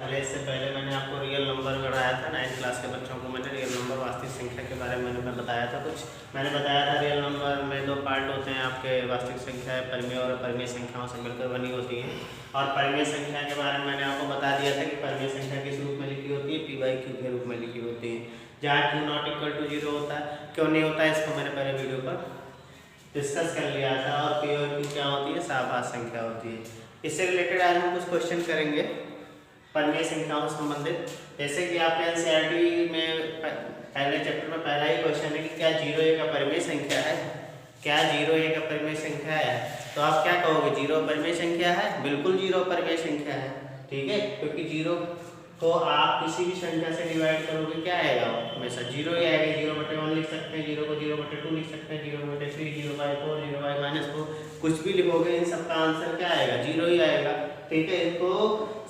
पहले इससे पहले मैंने आपको रियल नंबर पढ़ाया था। 9th क्लास के बच्चों को मैंने रियल नंबर वास्तविक संख्या के बारे में मैंने बताया था। कुछ मैंने बताया था रियल नंबर में दो पार्ट होते हैं आपके, वास्तविक संख्या परिमेय और अपरिमेय संख्याओं से मिलकर बनी होती है। और परिमेय संख्या के बारे में मैंने आपको बता दिया था कि परिमेय संख्या किस रूप में लिखी होती है, p/q के रूप में लिखी होती है, जहाँ q ≠ 0 होता है। क्यों नहीं होता है इसको मैंने पहले वीडियो पर डिस्कस कर लिया था। और p और q क्या होती है, सहभाज्य संख्या होती है। इससे रिलेटेड आज हम कुछ क्वेश्चन करेंगे परिमेय संख्याओं से संबंधित। जैसे कि आपके एनसीईआरटी में पहले चैप्टर में पहला ही क्वेश्चन है कि क्या 0 एक अपरिमेय संख्या है, क्या 0 एक अपरिमेय संख्या है। तो आप क्या कहोगे, 0 अपरिमेय संख्या है? बिल्कुल 0 अपरिमेय संख्या है, ठीक है, क्योंकि 0 को आप किसी भी संख्या से डिवाइड करोगे क्या आएगा, हमेशा 0 ही आएगा। 0/1 लिख सकते हैं, 0 को 0/2 लिख सकते हैं, 0/3, 0/4, 0/-4, कुछ भी लिखोगे इन सबका आंसर क्या आएगा, 0 ही आएगा, ठीक है। इसको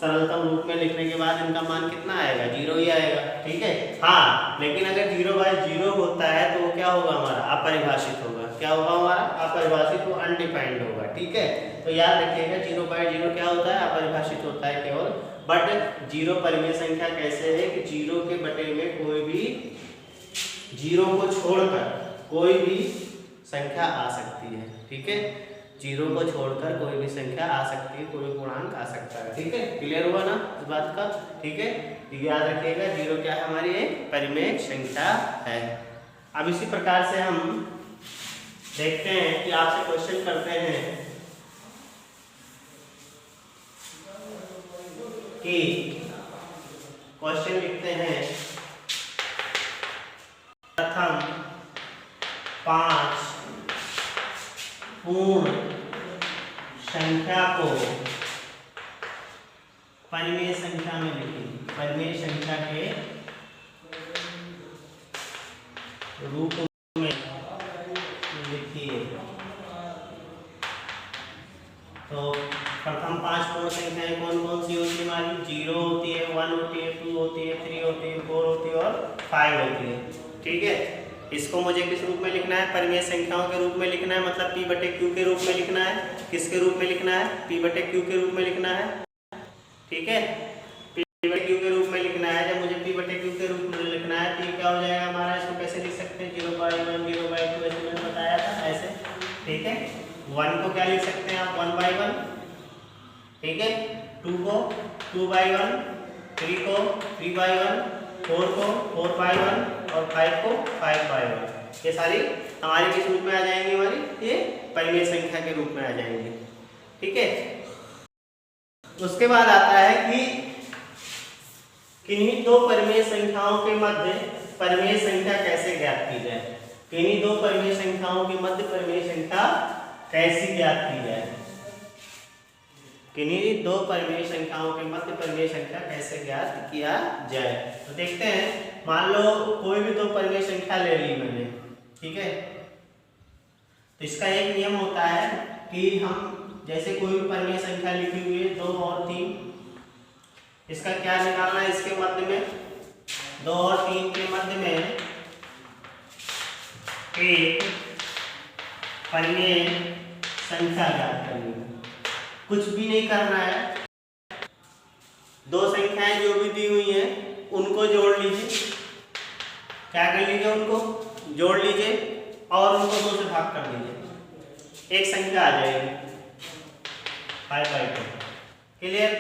सरलतम रूप में लिखने के बाद इनका मान कितना आएगा, 0 ही आएगा, ठीक है। हाँ, लेकिन अगर 0/0 होता है तो वो क्या होगा, हमारा अपरिभाषित होगा। क्या होगा हमारा, अपरिभाषित, वो अनडिफाइंड होगा, ठीक है। तो याद रखिएगा 0/0 क्या होता है, अपरिभाषित होता है केवल। बट 0 परिमेय संख्या कैसे है कि 0 के बटे में कोई भी 0 को छोड़कर कोई भी संख्या आ सकती है, ठीक है। 0 को छोड़कर कोई भी संख्या आ सकती है, कोई पूर्णांक आ सकता है, ठीक है। क्लियर हुआ ना इस बात का, ठीक है। याद रखिएगा 0 क्या है, हमारी एक परिमेय संख्या है। अब इसी प्रकार से हम देखते हैं कि आपसे क्वेश्चन करते हैं कि क्वेश्चन लिखते हैं, प्रथम 5 पूर्ण संख्या को परिमेय संख्या में लिखिए, परिमेय संख्या के रूप में लिखिए। तो प्रथम 5 पूर्ण संख्याएं कौन कौन सी होती है हमारी, 0 होती है, 1 होती है, 2 होती है, 3 होती है, 4 होती है और 5 होती है, ठीक है। इसको मुझे किस रूप में लिखना है, परिमेय संख्याओं के रूप में लिखना है, मतलब p/q के रूप में लिखना है। किसके रूप में लिखना है, p/q के रूप में लिखना है, ठीक है। p/q के रूप में लिखना है। जब मुझे p/q के रूप में लिखना है तो क्या हो जाएगा हमारा, इसको कैसे लिख सकते हैं, 0/1, 0/2 ऐसे मैंने बताया था, ऐसे, ठीक है। 1 को क्या लिख सकते हैं आप, 1/1, ठीक है। 2 को 2/1, 3 को 3/1, 4 को 4/1 और 5 को 5/1। ये सारी हमारी किस रूप में आ जाएंगी, हमारी ये परिमेय संख्या के रूप में आ जाएंगी, ठीक है। उसके बाद आता है कि किन्हीं दो परिमेय संख्याओं के मध्य परिमेय संख्या कैसे ज्ञात की जाए। किन्हीं दो परिमेय संख्याओं के मध्य परिमेय संख्या कैसे ज्ञात की जाए, किन्हीं दो परिमेय संख्याओं के मध्य परिमेय संख्या कैसे ज्ञात किया जाए। तो देखते हैं, मान लो कोई भी दो परिमेय संख्या ले ली मैंने, ठीक है। तो इसका एक नियम होता है कि हम जैसे कोई भी परिमेय संख्या लिखी हुई है 2 और 3, इसका क्या निकालना है, इसके मध्य में 2 और 3 के मध्य में एक परिमेय संख्या ज्ञात करनी है। कुछ भी नहीं करना है, दो संख्याएं जो भी दी हुई हैं उनको जोड़ लीजिए। क्या कर लीजिए, उनको जोड़ लीजिए और उनको 2 से भाग कर दीजिए, एक संख्या आ जाएगी 5/2। क्लियर।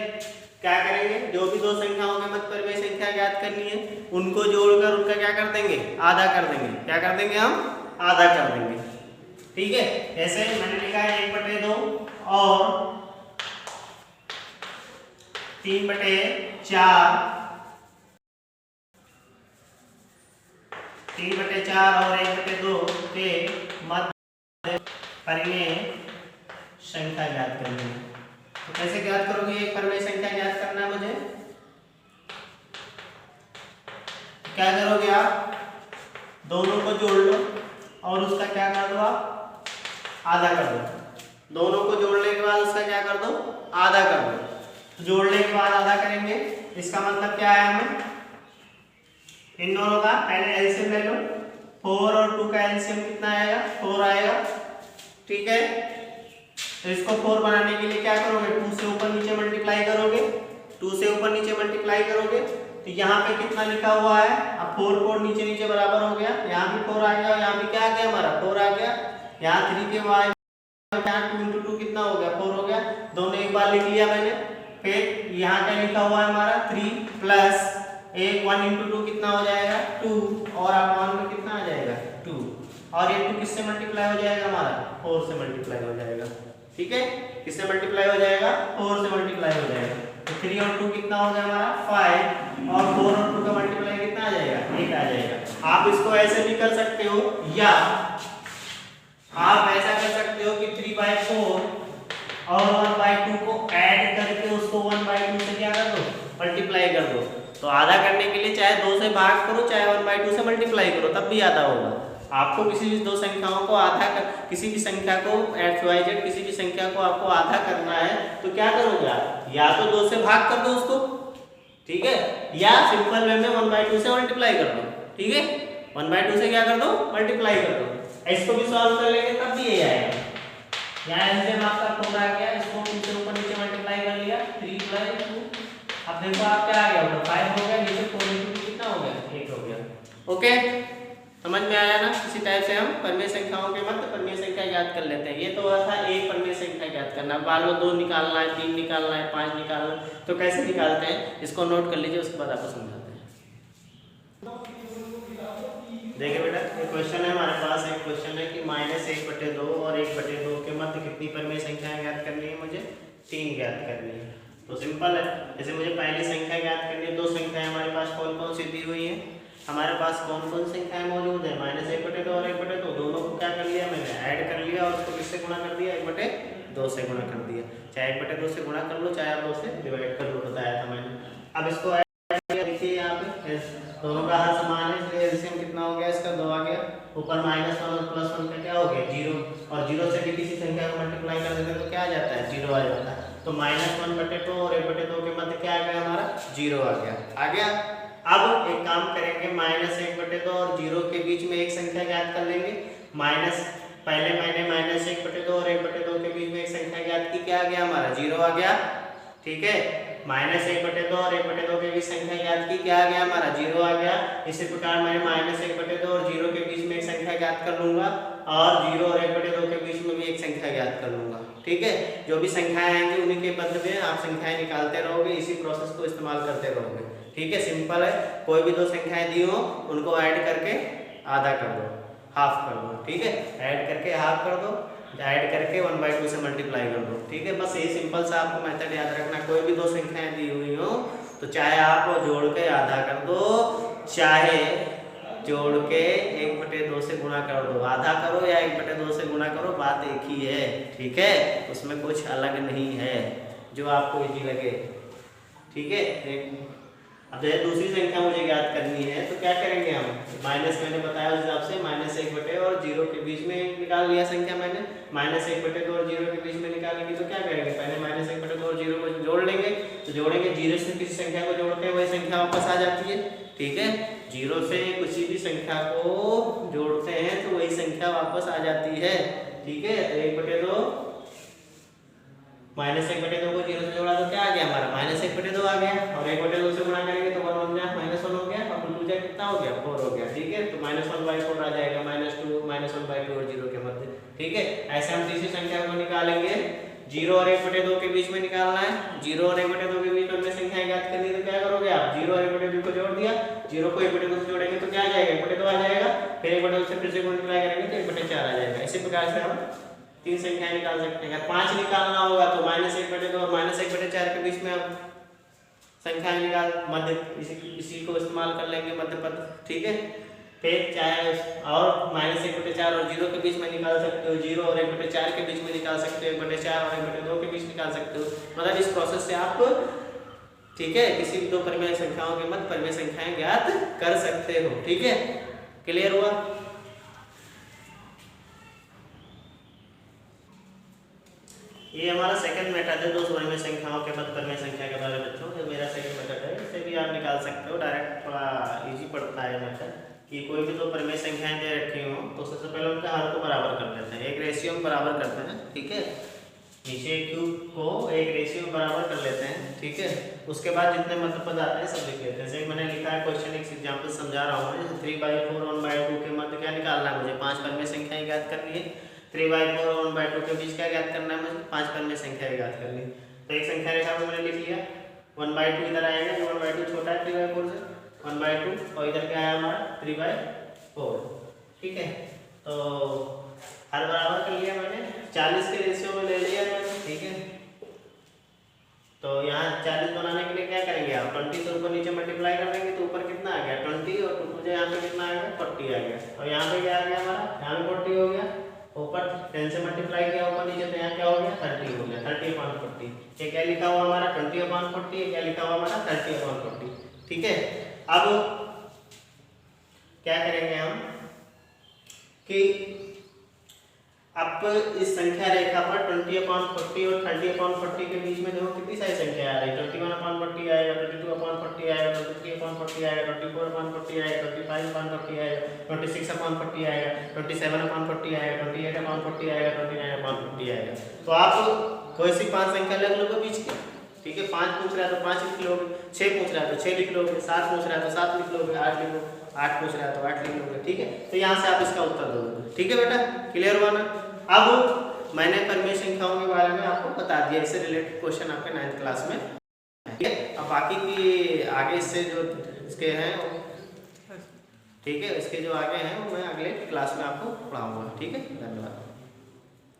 क्या करेंगे, जो भी दो संख्याओं के मध्य परिमेय संख्या ज्ञात करनी है उनको जोड़कर उनका क्या कर देंगे, आधा कर देंगे। क्या कर देंगे, हम आधा कर देंगे, ठीक है। जैसे मैंने लिखा है 1/2 और 3/4, 3/4 और 1/2 के मध्य परिमेय संख्या ज्ञात करनी है। तो कैसे ज्ञात करोगे, एक परिमेय संख्या ज्ञात करना है मुझे। क्या करोगे आप, दोनों को जोड़ लो और उसका क्या कर दो, आप आधा कर दो। दोनों को जोड़ने के बाद उसका क्या कर दो, आधा कर दो। तो जोड़ने के बाद आधा करेंगे, इसका मतलब क्या है, हमें इन दोनों का पहले एलसीएम ले लो। 4 और 2 का एलसीएम कितना आएगा, 4 आएगा, ठीक है। तो इसको 4 बनाने के लिए क्या करोगे, 2 से ऊपर नीचे मल्टीप्लाई करोगे, 2 से ऊपर नीचे मल्टीप्लाई करोगे तो यहाँ पे कितना लिखा हुआ है, अब 4 4 नीचे नीचे बराबर हो गया, यहाँ भी 4 आ गया, यहाँ भी क्या आ गया हमारा 4 आ गया, यहाँ 3 के y यहाँ 2 into 2 कितना हो गया 4 हो गया, दोनों एक बार लिख लिया मैंने। फिर यहाँ क्या लिखा हुआ है हमारा 3 प्लस 1 into 2 कितना हो जाएगा 2 और अपॉन में कितना आ जाएगा 2 और ये 2 किससे मल्टीप्लाई हो जाएगा हमारा 4 से मल्टीप्लाई हो जाएगा। ठीक है, किससे मल्टीप्लाई हो जाएगा 4 से मल्टीप्लाई हो जाएगा। तो 3 और 2 कितना हो गया हमारा 5 और 4 और 2 का मल्टीप्लाई कितना आ जाएगा 8 आ जाएगा। आप इसको ऐसे भी कर सकते हो या आप ऐसा कर सकते हो कि 3/4 और 1/2 को ऐड करके उसको 1/2 से क्या कर दो मल्टीप्लाई कर दो। तो आधा करने के लिए चाहे 2 से भाग करो चाहे 1/2 से मल्टीप्लाई करो तब भी आधा होगा। आपको किसी भी दो संख्याओं को आधा किसी भी संख्या को XYZ किसी भी संख्या को आपको आधा करना है तो क्या करोगे आप, या तो 2 से भाग कर दो उसको, ठीक है, या सिंपल वे में 1/2 से मल्टीप्लाई कर दो। ठीक है, 1/2 से क्या कर दो मल्टीप्लाई कर दो। इसको भी सॉल्व कर लेंगे तब भी यही आएगा। यहाँ एलसीएम आपका 4 आ गया, इसको 2 से ऊपर नीचे मल्टीप्लाई कर लिया 3 + 2, अब देखो आप क्या आ गया होगा 5 हो गया, नीचे 4 × 2 कितना हो गया 8 हो गया। ओके, समझ में आया ना। इसी टाइप से हम परिमेय संख्याओं के मध्य परिमेय संख्या ज्ञात कर लेते हैं। ये तो था एक परिमेय संख्या ज्ञात करना। मान लो 2 निकालना है, 3 निकालना है, 5 निकालना है, तो कैसे निकालते हैं इसको नोट कर लीजिए, उसके बाद आपको समझाते हैं। देखिए बेटा, एक क्वेश्चन है हमारे पास, एक क्वेश्चन है कि -1/2 और 1/2 के मध्य कितनी परिमेय संख्याएं ज्ञात करनी है, मुझे 3 ज्ञात करनी है। तो सिंपल है, जैसे मुझे पहली संख्या ज्ञात करनी है, 2 संख्याएं हमारे पास कौन कौन सी दी हुई है, हमारे पास कौन कौन संख्याएं मौजूद है -1/2 और 1/2, दोनों को क्या कर लिया मैंने ऐड कर लिया और उसको किससे गुणा कर दिया 1/2 से गुणा कर दिया। चाहे 1/2 से गुणा कर लो चाहे आप 2 से डिवाइड कर लो, बताया था मैंने। अब इसको ऐड किया, देखिए यहाँ पे दोनों का हर समान है इसलिए एलसीएम कितना हो गया इसका 2 आ गया, ऊपर -1 और +1 का क्या हो गया 0, और 0 से भी किसी संख्या को मल्टीप्लाई कर देते तो क्या आ जाता है 0 आ जाता है। तो -1/2 और 1/2 के मध्य क्या आ गया हमारा 0 आ गया। आ गया। अब एक काम करेंगे, -1/2 और 0 के बीच में एक संख्या ज्ञात कर लेंगे। पहले मैंने -1/2 और 1/2 के बीच में एक संख्या ज्ञात की, क्या आ गया हमारा 0 आ गया। ठीक है, -1/2 और 1/2 के बीच संख्या ज्ञात की, क्या आ गया हमारा 0 आ गया। इसी प्रकार मैं -1/2 और 0 के बीच में एक संख्या ज्ञात कर लूंगा और 0 और 1/2 के बीच में भी एक संख्या ज्ञात कर लूंगा। ठीक है, जो भी संख्याएं आएंगी उन्हीं के बदले में आप संख्याएं निकालते रहोगे, इसी प्रोसेस को इस्तेमाल करते रहोगे। ठीक है, सिंपल है। कोई भी 2 संख्याएं दी हो उनको ऐड करके आधा कर दो, हाफ कर दो। ठीक है, ऐड करके हाफ कर दो, ऐड करके 1/2 से मल्टीप्लाई कर दो। ठीक है, बस ये सिंपल सा आपको मेथड याद रखना। कोई भी 2 संख्याएं दी हुई हो तो चाहे आप जोड़ के आधा कर दो, चाहे जोड़ के 1/2 से गुणा कर दो, आधा करो या 1/2 से गुणा करो, बात एक ही है। ठीक है, उसमें कुछ अलग नहीं है, जो आपको इजी लगे। ठीक है, अब जैसे दूसरी संख्या मुझे ज्ञात करनी है तो क्या करेंगे हम, माइनस मैंने बताया उस हिसाब से -1/2 और 0 के बीच में निकाल लिया संख्या मैंने, -1/2 और 0 के बीच में निकालेंगे तो क्या करेंगे, पहले -1/2 और 0 को जोड़ लेंगे। तो जोड़ेंगे 0 से किसी संख्या को जोड़ते हैं वही संख्या वापस आ जाती है। ठीक है, 0 से किसी भी संख्या को जोड़ते हैं तो वही संख्या वापस आ जाती है। ठीक है, तो 1/2 -1/2 को 0 से जोड़ा तो क्या आ गया हमारा -1/2 आ गया, और 1/2 से गुणा करेंगे तो 1 1 -1 हो गया और 2 जा कितना हो गया 4 हो गया। ठीक है, तो -1/4 आ जाएगा, -2 -1/2 और 0 के मध्य। ठीक है, ऐसे हम तीसरी संख्या को निकालेंगे। 0 और 1/2 के बीच में निकालना है, 0 और 1/2 के बीच में संख्या ज्ञात करनी है तो क्या करोगे आप, 0 और 1/2 को जोड़ दिया, 0 को 1/2 से जोड़ेंगे तो क्या आ जाएगा 1/2 आ जाएगा, फिर 1/2 से फिर से मल्टीप्लाई करेंगे तो 1/4 आ जाएगा। इसी प्रकार से हम 3 संख्याएं निकाल सकते हैं। अगर 5 निकालना होगा तो -1/2 और -1/4 के बीच में हम संख्याएं निकाल मध्य इसी को इस्तेमाल कर लेंगे मध्य पद। ठीक है, फिर चाहे और -1/4 और 0 के बीच में निकाल सकते हो, 0 और 1/4 के बीच में निकाल सकते हो, 1/4 और 1/2 के बीच निकाल सकते हो। मतलब इस प्रोसेस से आप ठीक है किसी भी 2 परिमेय संख्याओं के मध्य परिमेय संख्याएं ज्ञात कर सकते हो। ठीक है, क्लियर हुआ। ये हमारा सेकंड मेथड है 2 परिमेय संख्याओं के मध्य परिमेय संख्या के बारे में बच्चों, ये मेरा सेकंड मेथड है, इससे भी आप निकाल सकते हो। डायरेक्ट थोड़ा इजी पड़ता है मेथड कि कोई भी 2 परिमेय संख्याएं दे रखी हो तो सबसे पहले उनके हर को बराबर कर लेते हैं, एक रेशियो में बराबर करते हैं। ठीक है, नीचे क्यूब को एक रेशियो बराबर कर लेते हैं, ठीक है। उसके बाद जितने मध्य पद आते हैं सब लिख लेते हैं। जैसे मैंने लिखा है क्वेश्चन, एक एग्जाम्पल समझा रहा हूँ। जैसे 3/4 1/2 के मध्य क्या निकालना है मुझे, 5 परमेय संख्या ज्ञात करनी है। 3/4 और 1/2 के बीच क्या ज्ञात करना है मुझे, 5 परमेय संख्या ज्ञात करनी है। तो एक संख्या रेखा को मैंने लिख लिया, 1/2 इधर आएगा, जो 1/2 छोटा है 3/4 से, 1/2, और इधर क्या है हमारा 3/4, ठीक है। तो हर बराबर कर लिया मैंने, 40 के रेशियो में ले लिया मैंने, ठीक है। तो यहाँ 40 बनाने के लिए क्या करेंगे आप, 20 से ऊपर नीचे मल्टीप्लाई कर देंगे तो ऊपर कितना आ गया 20, और मुझे यहाँ पे कितना आ गया 40 आ गया। और यहाँ पे क्या आ गया हमारा, यहाँ पे 40 हो गया, ऊपर 10 से मल्टीप्लाई किया ऊपर नीचे, तो यहाँ क्या हो गया 30 हो गया, 30/40। ये क्या लिखा हुआ हमारा 20/40, ये क्या लिखा हुआ हमारा 30/40, ठीक है। अब क्या करेंगे हम कि अब इस संख्या रेखा पर 20/40 और 30/40 के बीच में देखो कितनी सारी संख्या आ रही है। 21/40 आएगा, 22/40 आएगा, 23/40 आएगा, 24/40 आएगा, 25/40 आएगा, 26/40 आएगा, 27/40 आएगा, 28/40 आएगा, 29/40 आएगा। तो आप कोई सी 5 संख्या लग लोगे बीच की, ठीक है। 5 पूछ रहा है तो 5 लिख लोगे, 6 पूछ रहा है तो 6 लिख लोगे, 7 पूछ रहा है तो 7 लिख लोगे, 8 लिख लोगे, 8 पूछ रहा है तो 8 लिख लोगे, ठीक है। तो यहाँ से आप इसका उत्तर दोगे, ठीक है बेटा, क्लियर हुआ ना। अब मैंने परमेय संख्याओं के बारे में आपको बता दिया, इससे रिलेटेड क्वेश्चन आपके 9th क्लास में, ठीक है। अब बाकी की आगे इससे जो इसके हैं, ठीक है, इसके जो आगे हैं वो मैं अगले क्लास में आपको पढ़ाऊंगा, ठीक है। धन्यवाद।